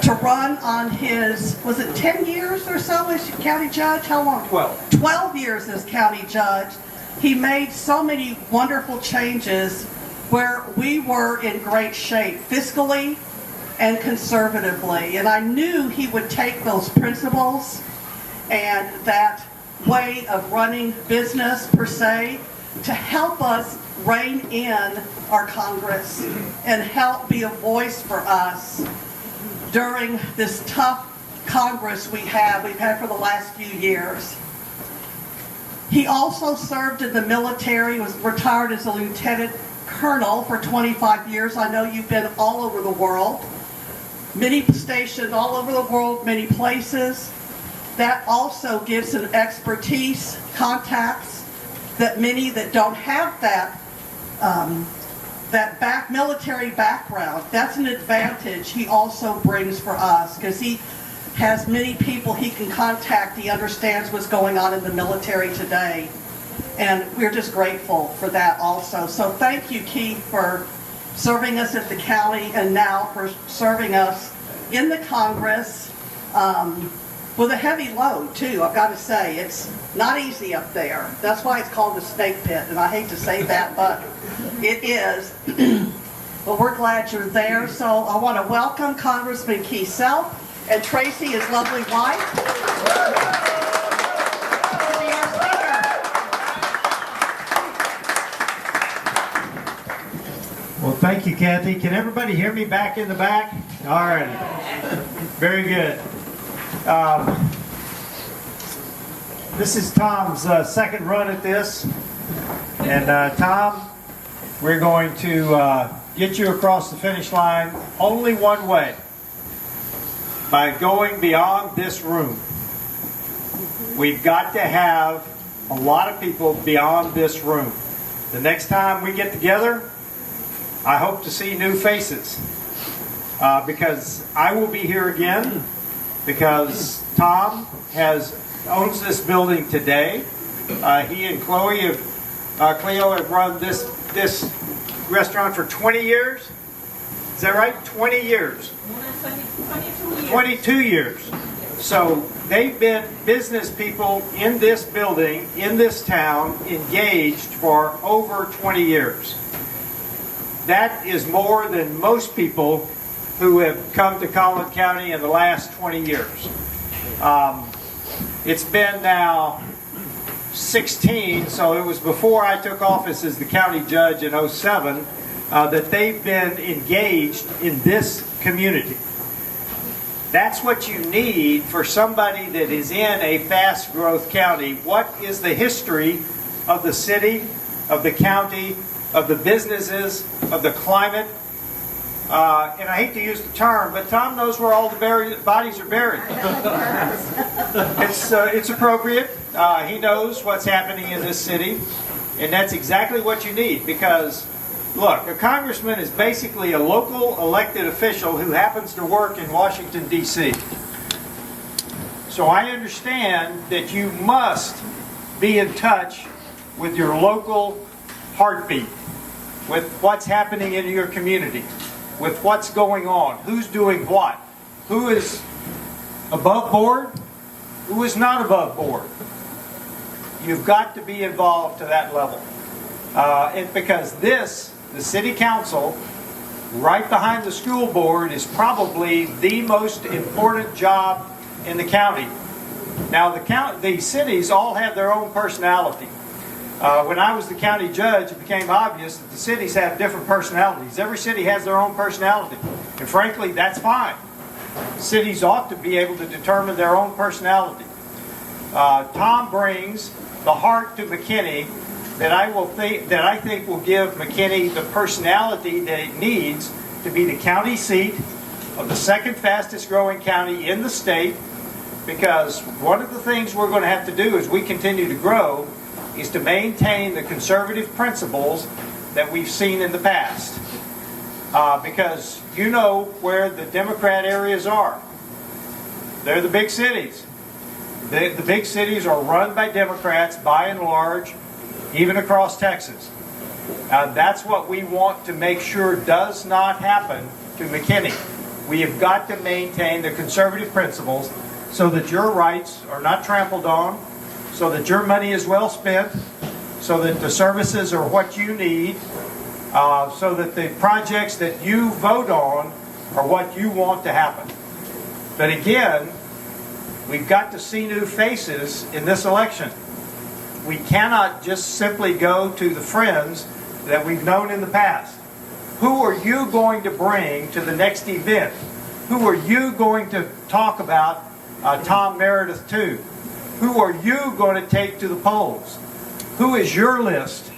to run on his, was it 10 years or so as county judge? How long? 12. 12 years as county judge. He made so many wonderful changes where we were in great shape fiscally and conservatively. And I knew he would take those principles and that way of running business per se to help us rein in our Congress and help be a voice for us during this tough Congress we've had for the last few years. He also served in the military, was retired as a lieutenant colonel for 25 years. I know you've been all over the world, many stations all over the world, many places. That also gives an expertise, contacts that many that don't have that military background. That's an advantage he also brings for us because he has many people he can contact. He understands what's going on in the military today. And we're just grateful for that also. So thank you, Keith, for serving us at the county and now for serving us in the Congress with a heavy load, too. I've got to say, it's not easy up there. That's why it's called the snake pit, and I hate to say that, but it is. But we're glad you're there. So I want to welcome Congressman Keith Self and Tracy, his lovely wife. Well, thank you, Kathy. Can everybody hear me back in the back? All right. Very good. This is Tom's second run at this. And Tom, we're going to get you across the finish line only one way, by going beyond this room. We've got to have a lot of people beyond this room. The next time we get together, I hope to see new faces because I will be here again because Tom owns this building today. He and Cleo have run this restaurant for 20 years. Is that right? 20 years. 22 years. So they've been business people in this building, in this town, engaged for over 20 years. That is more than most people who have come to Collin County in the last 20 years. It's been now 16, so it was before I took office as the county judge in 07, that they've been engaged in this community. That's what you need for somebody that is in a fast growth county. What is the history of the city, of the county, of the businesses, of the climate? And I hate to use the term, but Tom knows where all the bodies are buried. It's appropriate. He knows what's happening in this city, and that's exactly what you need because, look, a congressman is basically a local elected official who happens to work in Washington, D.C. So I understand that you must be in touch with your local heartbeat, with what's happening in your community, with what's going on, who's doing what, who is above board, who is not above board. You've got to be involved to that level. Because the city council, right behind the school board, is probably the most important job in the county. Now, the cities all have their own personality. When I was the county judge, it became obvious that the cities have different personalities. Every city has their own personality. And frankly, that's fine. Cities ought to be able to determine their own personality. Tom brings the heart to McKinney that I think will give McKinney the personality that it needs to be the county seat of the second fastest growing county in the state, because one of the things we're going to have to do as we continue to grow is to maintain the conservative principles that we've seen in the past. Because you know where the Democrat areas are. They're the big cities. The big cities are run by Democrats by and large, even across Texas. That's what we want to make sure does not happen to McKinney. We have got to maintain the conservative principles so that your rights are not trampled on, so that your money is well spent, so that the services are what you need, so that the projects that you vote on are what you want to happen. But again, we've got to see new faces in this election. We cannot just simply go to the friends that we've known in the past. Who are you going to bring to the next event? Who are you going to talk about Tom Meredith to? Who are you going to take to the polls? Who is your list?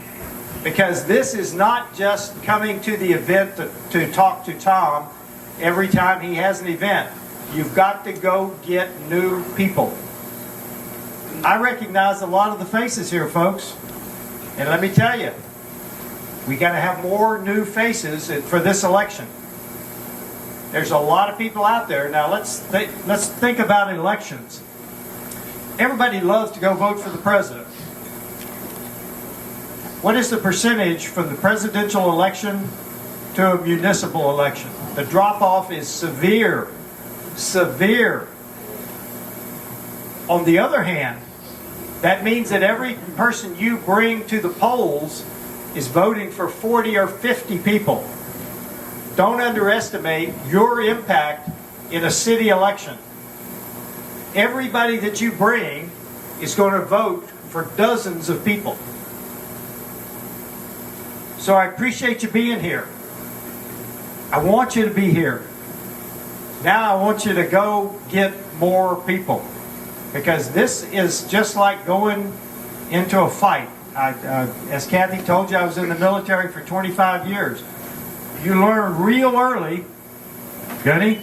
Because this is not just coming to the event to talk to Tom every time he has an event. You've got to go get new people. I recognize a lot of the faces here, folks. And let me tell you, we got to have more new faces for this election. There's a lot of people out there. Now let's think about elections. Everybody loves to go vote for the president. What is the percentage from the presidential election to a municipal election? The drop-off is severe. Severe. On the other hand, that means that every person you bring to the polls is voting for 40 or 50 people. Don't underestimate your impact in a city election. Everybody that you bring is going to vote for dozens of people. So I appreciate you being here. I want you to be here. Now I want you to go get more people. Because this is just like going into a fight. As Kathy told you, I was in the military for 25 years. You learn real early, Gunny,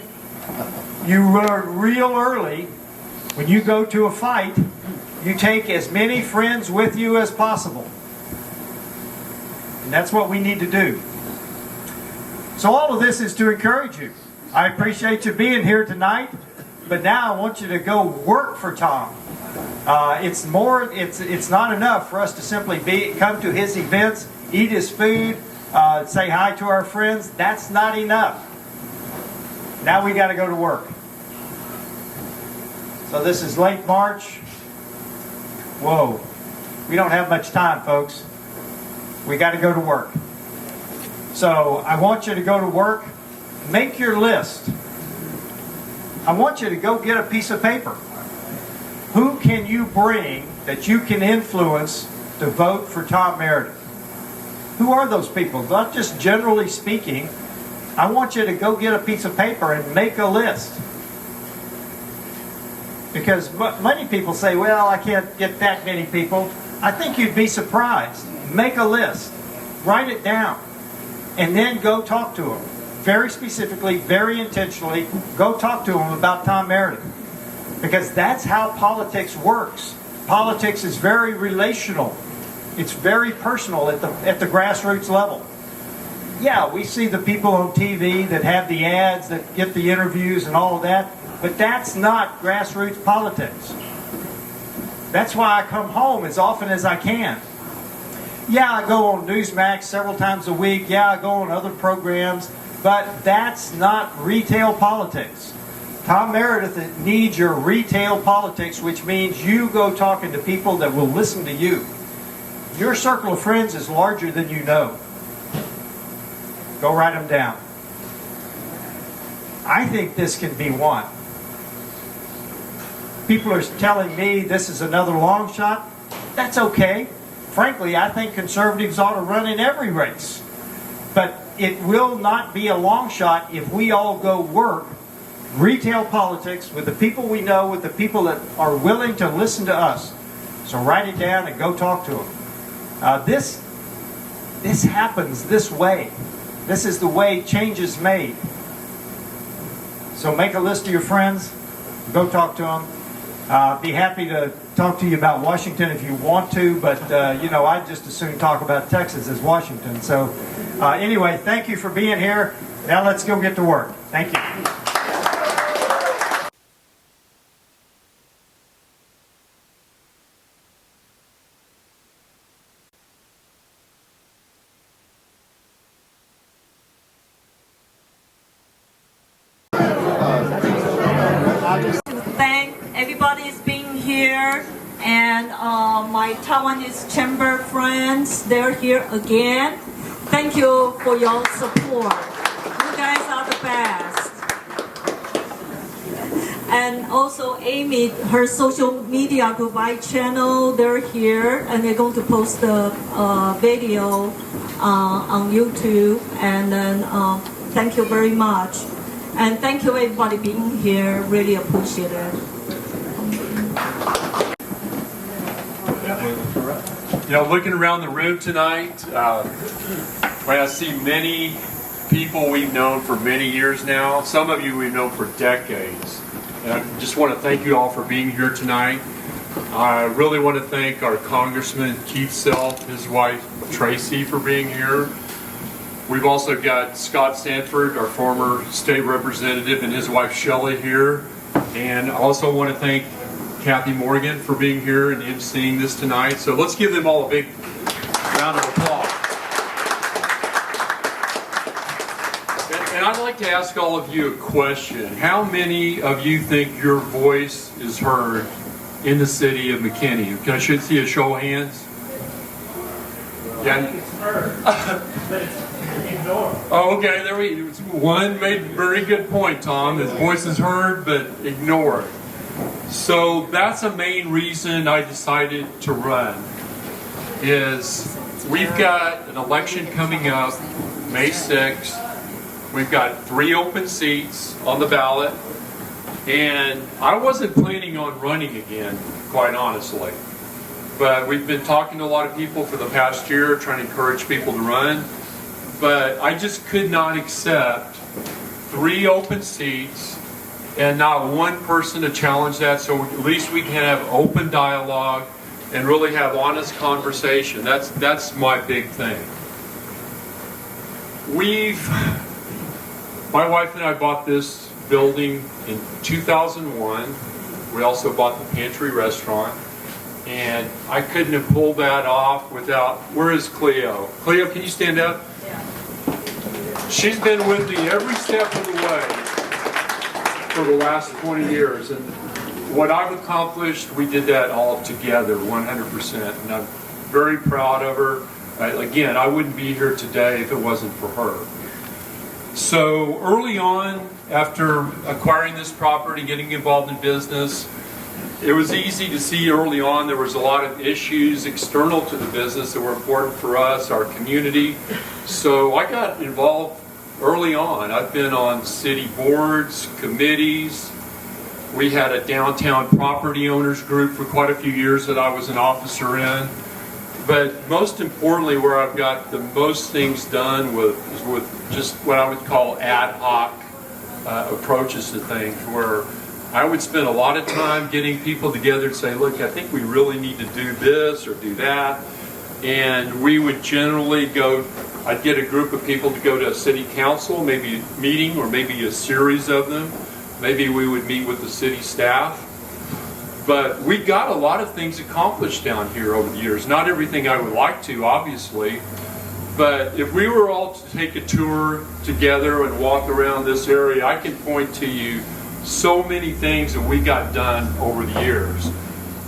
you learn real early when you go to a fight, you take as many friends with you as possible. And that's what we need to do. So all of this is to encourage you. I appreciate you being here tonight. But now I want you to go work for Tom. It's not enough for us to simply come to his events, eat his food, say hi to our friends. That's not enough. Now we got to go to work. So this is late March. Whoa. We don't have much time, folks. We got to go to work. So I want you to go to work. Make your list. I want you to go get a piece of paper. Who can you bring that you can influence to vote for Tom Meredith? Who are those people? Not just generally speaking. I want you to go get a piece of paper and make a list. Because many people say, well, I can't get that many people. I think you'd be surprised. Make a list. Write it down. And then go talk to them. Very specifically, very intentionally, go talk to them about Tom Meredith. Because that's how politics works. Politics is very relational. It's very personal at the grassroots level. Yeah, we see the people on TV that have the ads, that get the interviews and all of that, but that's not grassroots politics. That's why I come home as often as I can. Yeah, I go on Newsmax several times a week. Yeah, I go on other programs. But that's not retail politics. Tom Meredith needs your retail politics, which means you go talking to people that will listen to you. Your circle of friends is larger than you know. Go write them down. I think this can be won. People are telling me this is another long shot. That's okay. Frankly, I think conservatives ought to run in every race. But it will not be a long shot if we all go work retail politics with the people we know, with the people that are willing to listen to us. So write it down and go talk to them. This happens this way. This is the way change is made. So make a list of your friends. Go talk to them. Be happy to talk to you about Washington if you want to, but I'd just as soon talk about Texas as Washington. So anyway, thank you for being here. Now let's go get to work. Thank you. everybody's being here, and my Taiwanese chamber friends, they're here again. Thank you for your support. You guys are the best. And also Amy, her social media Dubai channel, they're here, and they're going to post the video on YouTube. And then thank you very much. And thank you everybody being here. Really appreciate it. You know, looking around the room tonight, when I see many people we've known for many years now, some of you we've known for decades. And I just want to thank you all for being here tonight. I really want to thank our Congressman Keith Self, his wife Tracy, for being here. We've also got Scott Sanford, our former state representative, and his wife Shelley here. And I also want to thank Kathy Morgan for being here and emceeing this tonight. So let's give them all a big round of applause. And I'd like to ask all of you a question. How many of you think your voice is heard in the city of McKinney? Can I should see a show of hands? Yeah. Oh, okay. There we one made a very good point, Tom. His voice is heard but ignored. So that's a main reason I decided to run. Is we've got an election coming up May 6th. We've got 3 open seats on the ballot, and I wasn't planning on running again, quite honestly. But we've been talking to a lot of people for the past year, trying to encourage people to run. But I just could not accept 3 open seats and not one person to challenge that, so at least we can have open dialogue and really have honest conversation. That's my big thing. My wife and I bought this building in 2001. We also bought the pantry restaurant. And I couldn't have pulled that off without, where is Cleo? Cleo, can you stand up? Yeah. She's been with me every step of the way for the last 20 years. And what I've accomplished, we did that all together, 100%. And I'm very proud of her. Again, I wouldn't be here today if it wasn't for her. So early on, after acquiring this property, getting involved in business, it was easy to see early on there was a lot of issues external to the business that were important for us, our community. So I got involved early on. I've been on city boards, committees. We had a downtown property owners group for quite a few years that I was an officer in. But most importantly, where I've got the most things done is with just what I would call ad hoc approaches to things, where I would spend a lot of time getting people together and say, look, I think we really need to do this or do that. And we would generally I'd get a group of people to go to a city council, maybe a meeting or maybe a series of them. Maybe we would meet with the city staff. But we got a lot of things accomplished down here over the years. Not everything I would like to, obviously. But if we were all to take a tour together and walk around this area, I can point to you so many things that we got done over the years.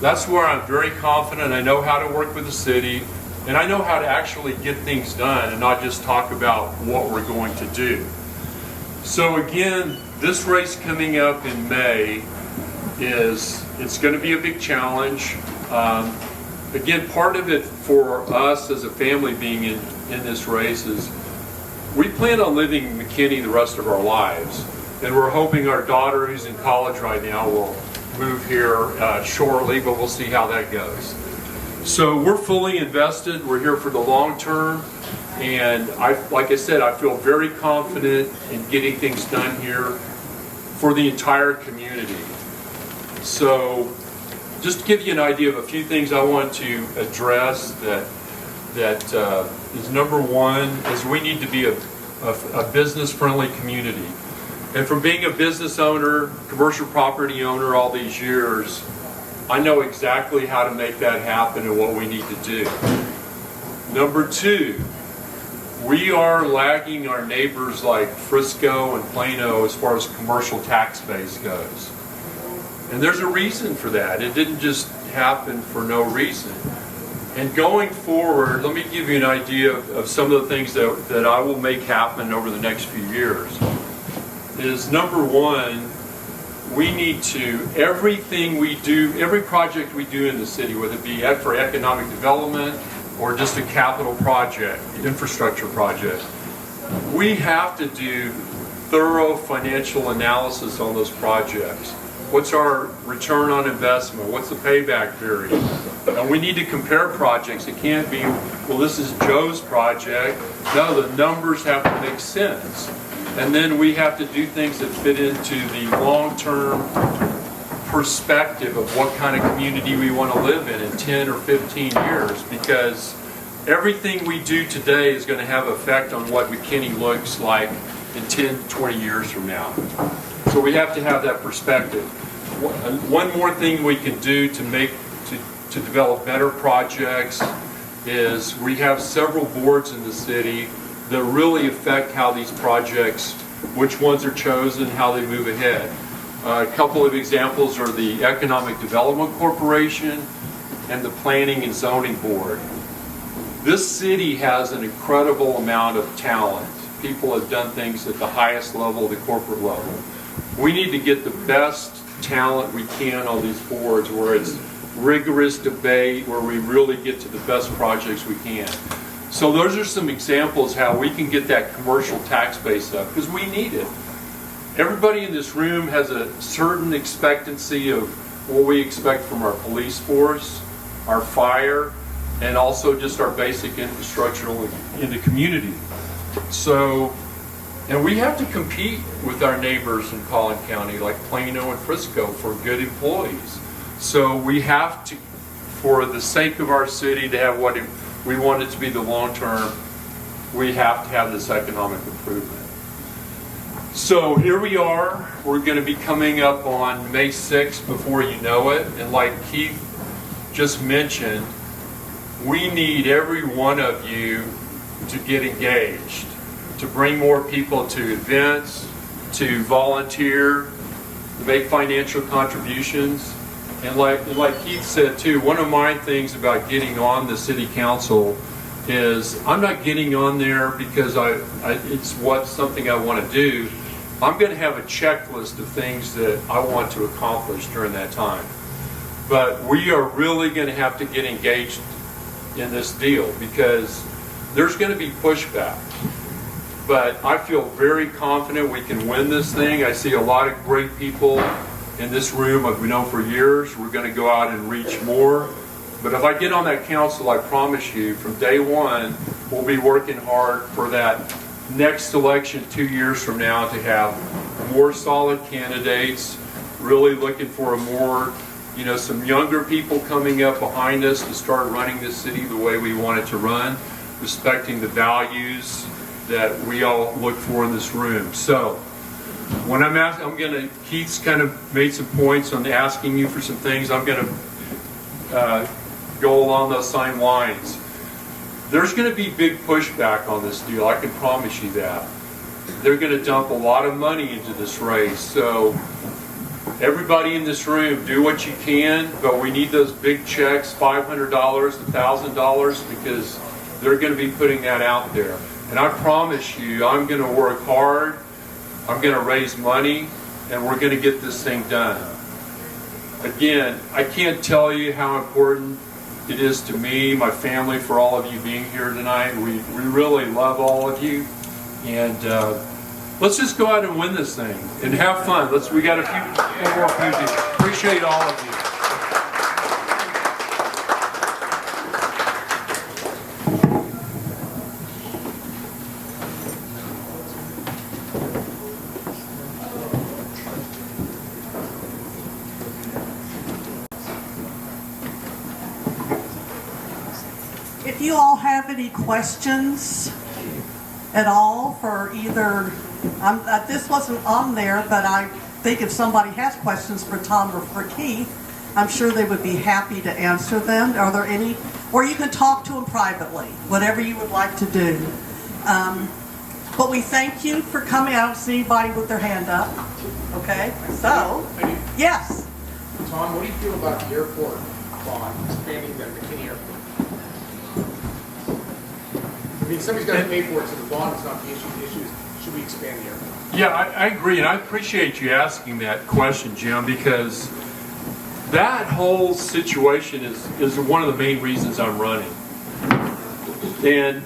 That's where I'm very confident. I know how to work with the city, and I know how to actually get things done and not just talk about what we're going to do. So again, this race coming up in May it's going to be a big challenge. Again, part of it for us as a family being in this race is we plan on living in McKinney the rest of our lives. And we're hoping our daughter, who's in college right now, will move here shortly, but we'll see how that goes. So we're fully invested. We're here for the long term. And like I said, I feel very confident in getting things done here for the entire community. So just to give you an idea of a few things I want to address that is number one is we need to be a business-friendly community. And from being a business owner, commercial property owner all these years, I know exactly how to make that happen and what we need to do. Number two, we are lagging our neighbors like Frisco and Plano as far as commercial tax base goes. And there's a reason for that. It didn't just happen for no reason. And going forward, let me give you an idea of some of the things that I will make happen over the next few years. Is number one, we need to, everything we do, every project we do in the city, whether it be for economic development or just a capital project, infrastructure project, we have to do thorough financial analysis on those projects. What's our return on investment? What's the payback period? And we need to compare projects. It can't be, well, this is Joe's project. No, the numbers have to make sense. And then we have to do things that fit into the long-term perspective of what kind of community we want to live in 10 or 15 years, because everything we do today is going to have effect on what McKinney looks like in 10, 20 years from now. So we have to have that perspective. One more thing we can do to develop better projects is we have several boards in the city that really affect how these projects, which ones are chosen, how they move ahead. A couple of examples are the Economic Development Corporation and the Planning and Zoning Board. This city has an incredible amount of talent. People have done things at the highest level, the corporate level. We need to get the best talent we can on these boards where it's rigorous debate, where we really get to the best projects we can. So those are some examples how we can get that commercial tax base up, because we need it. Everybody in this room has a certain expectancy of what we expect from our police force, our fire, and also just our basic infrastructure in the community. So, and we have to compete with our neighbors in Collin County, like Plano and Frisco, for good employees. So we have to, for the sake of our city, to have what we want it to be the long term, we have to have this economic improvement. So here we are. We're going to be coming up on May 6th before you know it. And like Keith just mentioned, we need every one of you to get engaged, to bring more people to events, to volunteer, to make financial contributions. And like Keith said too, one of my things about getting on the city council is I'm not getting on there because it's something I want to do. I'm going to have a checklist of things that I want to accomplish during that time. But we are really going to have to get engaged in this deal because there's going to be pushback. But I feel very confident we can win this thing. I see a lot of great people in this room I've known for years. We're going to go out and reach more. But if I get on that council, I promise you, from day one, we'll be working hard for that next election 2 years from now to have more solid candidates, really looking for a more, some younger people coming up behind us to start running this city the way we want it to run, respecting the values that we all look for in this room. So when Keith's kind of made some points on asking you for some things. I'm going to go along those same lines. There's going to be big pushback on this deal. I can promise you that. They're going to dump a lot of money into this race. So everybody in this room, do what you can, but we need those big checks, $500, $1,000, because they're going to be putting that out there. And I promise you, I'm going to work hard, I'm going to raise money, and we're going to get this thing done. Again, I can't tell you how important it is to me, my family, for all of you being here tonight. We really love all of you. And let's just go out and win this thing and have fun. We got a few more people. Appreciate all of you. If you all have any questions at all for either, this wasn't on there, but I think if somebody has questions for Tom or for Keith, I'm sure they would be happy to answer them. Are there any? Or you can talk to them privately, whatever you would like to do. But we thank you for coming. I don't see anybody with their hand up. Okay, so, yes. Tom, what do you feel about the airport bond, expanding the McKinney Airport? I mean, somebody's got to pay for it, so the bond is not the issue. The issue is, should we expand the airport? Yeah, I agree, and I appreciate you asking that question, Jim, because that whole situation is one of the main reasons I'm running. And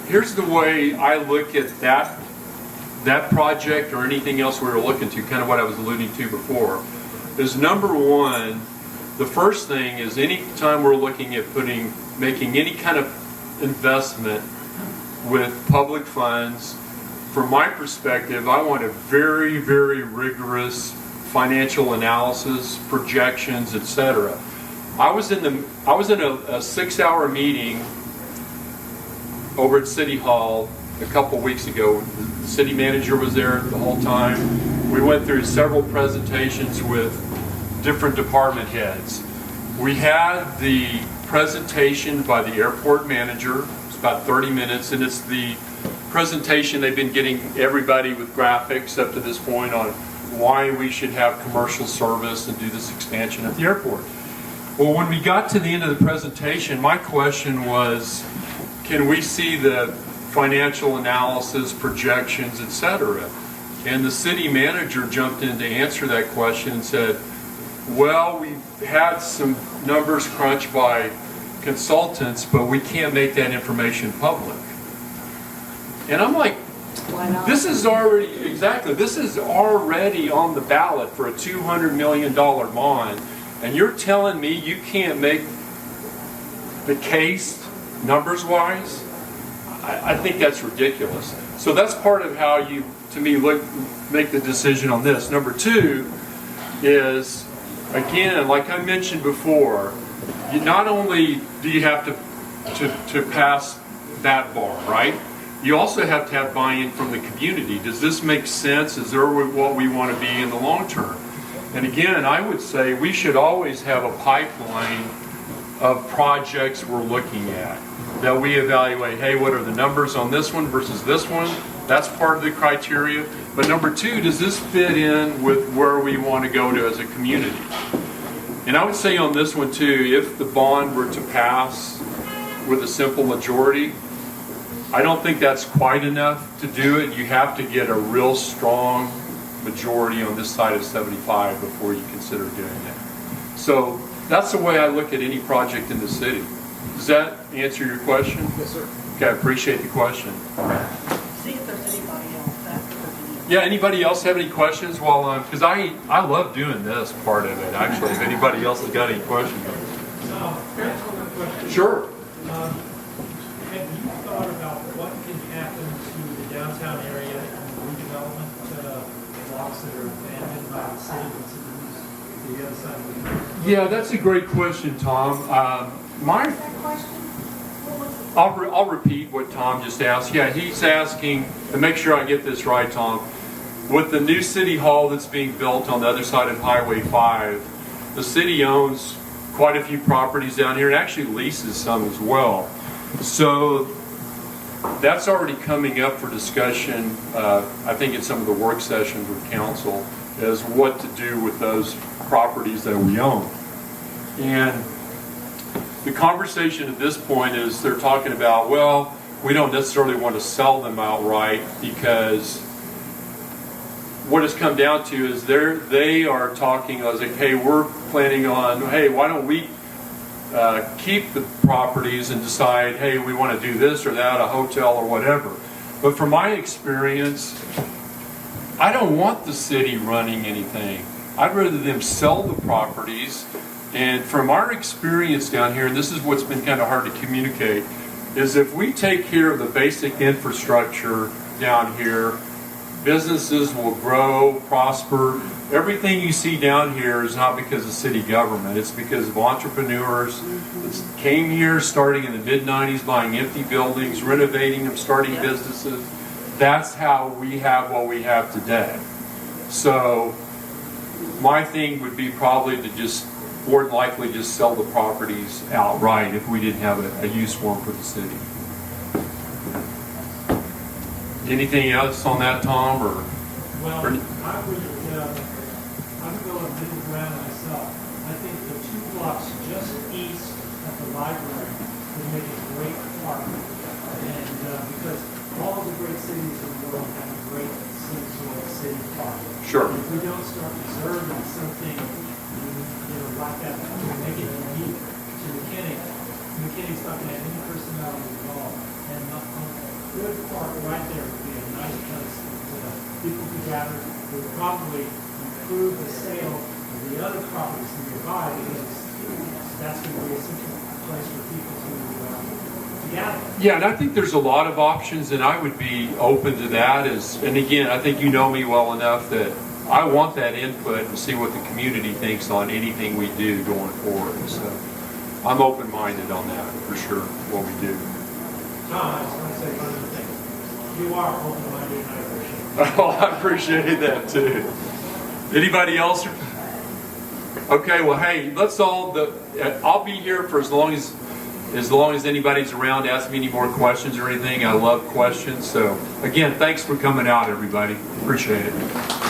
here's the way I look at that project or anything else we were looking to, kind of what I was alluding to before, is number one, the first thing is any time we're looking at making any kind of investment with public funds, from my perspective, I want a very, very rigorous financial analysis, projections, etc. I was in a 6-hour meeting over at City Hall a couple weeks ago. The city manager was there the whole time. We went through several presentations with different department heads. We had the presentation by the airport manager. It's about 30 minutes, and it's the presentation they've been getting everybody with graphics up to this point on why we should have commercial service and do this expansion at the airport. Well, when we got to the end of the presentation, my question was, can we see the financial analysis, projections, etc.? And the city manager jumped in to answer that question and said, well, we've had some numbers crunched by consultants, but we can't make that information public. And I'm like, this is already on the ballot for a $200 million bond, and you're telling me you can't make the case numbers-wise? I think that's ridiculous. So that's part of how you, to me, make the decision on this. Number two is, again, like I mentioned before, not only do you have to pass that bar, right? You also have to have buy-in from the community. Does this make sense? Is there what we want to be in the long term? And again, I would say we should always have a pipeline of projects we're looking at that we evaluate. Hey, what are the numbers on this one versus this one? That's part of the criteria. But number two, does this fit in with where we want to go to as a community? And I would say on this one too, if the bond were to pass with a simple majority, I don't think that's quite enough to do it. You have to get a real strong majority on this side of 75 before you consider doing it. So that's the way I look at any project in the city. Does that answer your question? Yes, sir. Okay, I appreciate the question. See if there's anybody else after. Yeah, anybody else have any questions while because I love doing this part of it, actually, if anybody else has got any questions. Sure. Have you thought about what can happen to the downtown area and the redevelopment blocks that are abandoned by the city to the other side of the Yeah, that's a great question, Tom. I'll repeat what Tom just asked. Yeah, he's asking, to make sure I get this right, Tom, with the new city hall that's being built on the other side of Highway 5, the city owns quite a few properties down here and actually leases some as well. So that's already coming up for discussion, I think in some of the work sessions with council, as what to do with those properties that we own. And the conversation at this point is they're talking about, well, we don't necessarily want to sell them outright, because what it's come down to is they are talking as like, hey, we're planning on, hey, why don't we keep the properties and decide, hey, we want to do this or that, a hotel or whatever. But from my experience, I don't want the city running anything. I'd rather them sell the properties. And from our experience down here, and this is what's been kind of hard to communicate, is if we take care of the basic infrastructure down here, businesses will grow, prosper. Everything you see down here is not because of city government. It's because of entrepreneurs that came here starting in the mid-90s, buying empty buildings, renovating them, starting businesses. That's how we have what we have today. So my thing would be probably to just, more than likely, just sell the properties outright if we didn't have a use for them for the city. Anything else on that, Tom? Or Well, I would go a middle ground myself. I I think the 2 blocks just east of the library would make a great park. And because all of the great cities in the world have a great some sort of city park. Sure. If we don't start preserving something, like that, to make it unique to McKinney's not going to have any personality at all. And a good park right there would be a nice place that people could gather. It would probably improve the sale of the other properties nearby because that's going to be a central place for people to gather. Yeah, and I think there's a lot of options, and I would be open to that. And again, I think you know me well enough that I want that input and see what the community thinks on anything we do going forward. So I'm open-minded on that for sure, what we do. Tom, I just want to say one other thing. You are open-minded and I appreciate it. Oh, I appreciate that too. Anybody else? Okay, well, hey, let's all. I'll be here for as long as anybody's around to ask me any more questions or anything. I love questions. So again, thanks for coming out, everybody. Appreciate it.